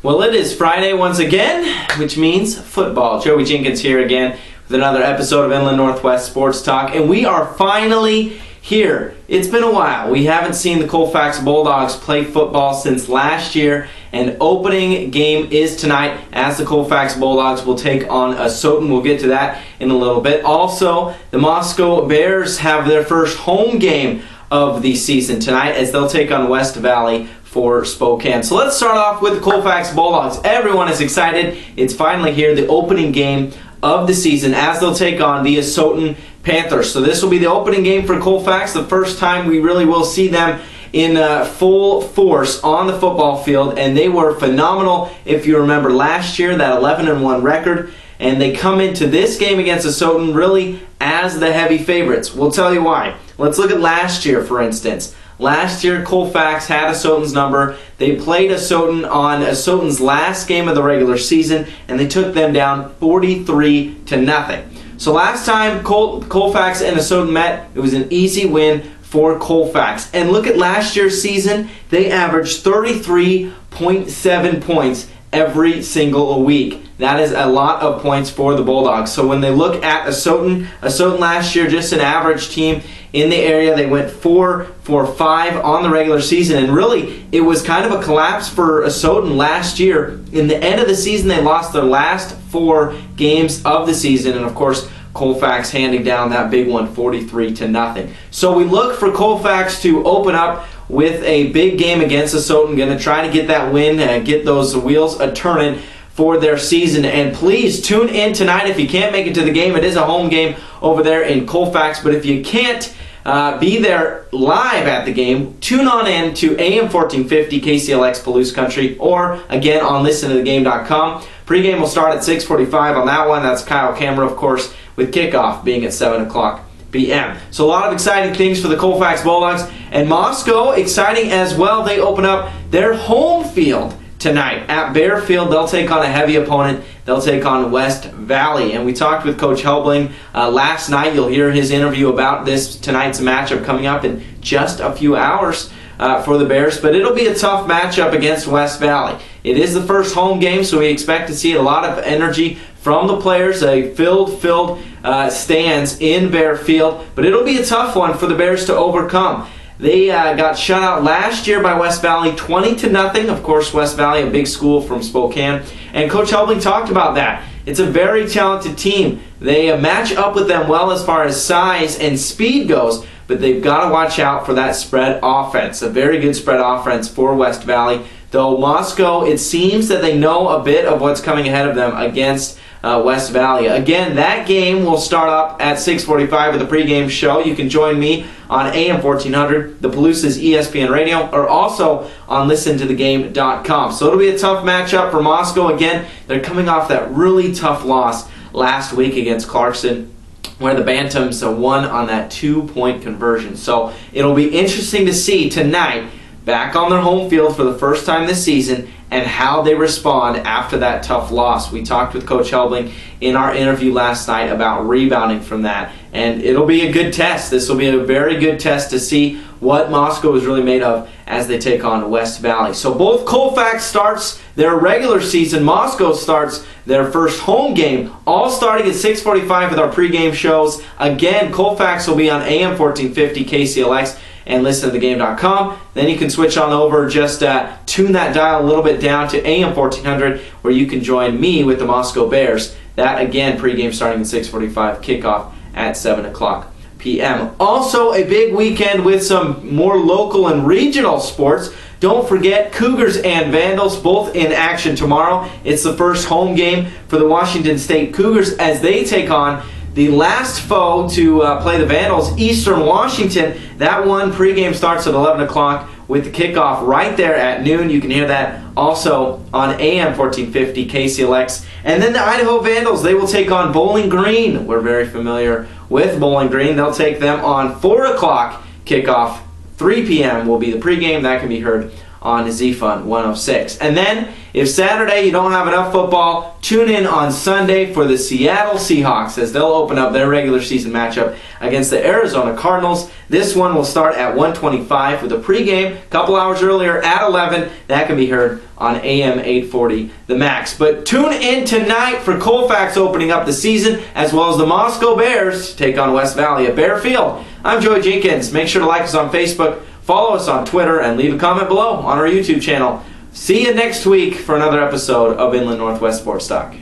Well, it is Friday once again, which means football. Joey Jenkins here again with another episode of Inland Northwest Sports Talk, and we are finally here. It's been a while. We haven't seen the Colfax Bulldogs play football since last year, and opening game is tonight as the Colfax Bulldogs will take on Asotin. We'll get to that in a little bit. Also, the Moscow Bears have their first home game of the season tonight as they'll take on West Valley for Spokane. So let's start off with the Colfax Bulldogs. Everyone is excited. It's finally here, the opening game of the season as they'll take on the Asotin Panthers. So this will be the opening game for Colfax, the first time we really will see them in full force on the football field, and they were phenomenal. If you remember last year, that 11-1 record, and they come into this game against Asotin really as the heavy favorites. We'll tell you why. Let's look at last year, for instance. Last year, Colfax had Asotin's number. They played Asotin on Asotin's last game of the regular season, and they took them down 43-0. So last time Colfax and Asotin met, it was an easy win for Colfax. And look at last year's season. They averaged 33.7 points every single week. That is a lot of points for the Bulldogs. So when they look at Asotin last year, just an average team in the area. They went 4-5 on the regular season, and really it was kind of a collapse for Asotin last year. In the end of the season, they lost their last 4 games of the season, and of course Colfax handing down that big one 43-0. So we look for Colfax to open up with a big game against Asotin, going to try to get that win and get those wheels a-turning for their season. And please tune in tonight if you can't make it to the game. It is a home game over there in Colfax, but if you can't be there live at the game, tune on in to AM 1450 KCLX Palouse Country, or again on listentothegame.com. Pregame will start at 6:45 on that one. That's Kyle Camera, of course, with kickoff being at 7 o'clock p.m. So a lot of exciting things for the Colfax Bulldogs. And Moscow, exciting as well. They open up their home field tonight at Bear Field. They'll take on a heavy opponent. They'll take on West Valley. And we talked with Coach Helbling last night. You'll hear his interview about tonight's matchup coming up in just a few hours for the Bears. But it'll be a tough matchup against West Valley. It is the first home game, so we expect to see a lot of energy from the players, a filled stands in Bear Field. But it'll be a tough one for the Bears to overcome. They got shut out last year by West Valley 20-0. Of course, West Valley, a big school from Spokane. And Coach Helbling talked about that. It's a very talented team. They match up with them well as far as size and speed goes, but they've got to watch out for that spread offense. A very good spread offense for West Valley. Though Moscow, it seems that they know a bit of what's coming ahead of them against West Valley. Again, that game will start up at 6:45 with a pregame show. You can join me on AM 1400, the Palouse's ESPN Radio, or also on listentothegame.com. So it'll be a tough matchup for Moscow. Again, they're coming off that really tough loss last week against Clarkson, where the Bantams won on that 2-point conversion. So it'll be interesting to see tonight, back on their home field for the first time this season, and how they respond after that tough loss. We talked with Coach Helbling in our interview last night about rebounding from that, and it'll be a good test. This will be a very good test to see what Moscow is really made of as they take on West Valley. So both Colfax starts their regular season, Moscow starts their first home game, all starting at 6:45 with our pregame shows. Again, Colfax will be on AM 1450 KCLX and listentothegame.com. Then you can switch on over, just tune that dial a little bit down to AM 1400, where you can join me with the Moscow Bears. That, again, pregame starting at 6:45, kickoff at 7 o'clock p.m. Also, a big weekend with some more local and regional sports. Don't forget, Cougars and Vandals both in action tomorrow. It's the first home game for the Washington State Cougars as they take on the last foe to play the Vandals, Eastern Washington. That one pregame starts at 11 o'clock with the kickoff right there at noon. You can hear that also on AM 1450 KCLX. And then the Idaho Vandals, they will take on Bowling Green. We're very familiar with Bowling Green. They'll take them on 4 o'clock kickoff. 3 p.m. will be the pregame. That can be heard on Z-Fun 106. And then, if Saturday you don't have enough football, tune in on Sunday for the Seattle Seahawks as they'll open up their regular season matchup against the Arizona Cardinals. This one will start at 1:25 with a pregame a couple hours earlier at 11. That can be heard on AM 840 The Max. But tune in tonight for Colfax opening up the season, as well as the Moscow Bears take on West Valley at Bear Field. I'm Joey Jenkins. Make sure to like us on Facebook, follow us on Twitter, and leave a comment below on our YouTube channel. See you next week for another episode of Inland Northwest Sports Talk.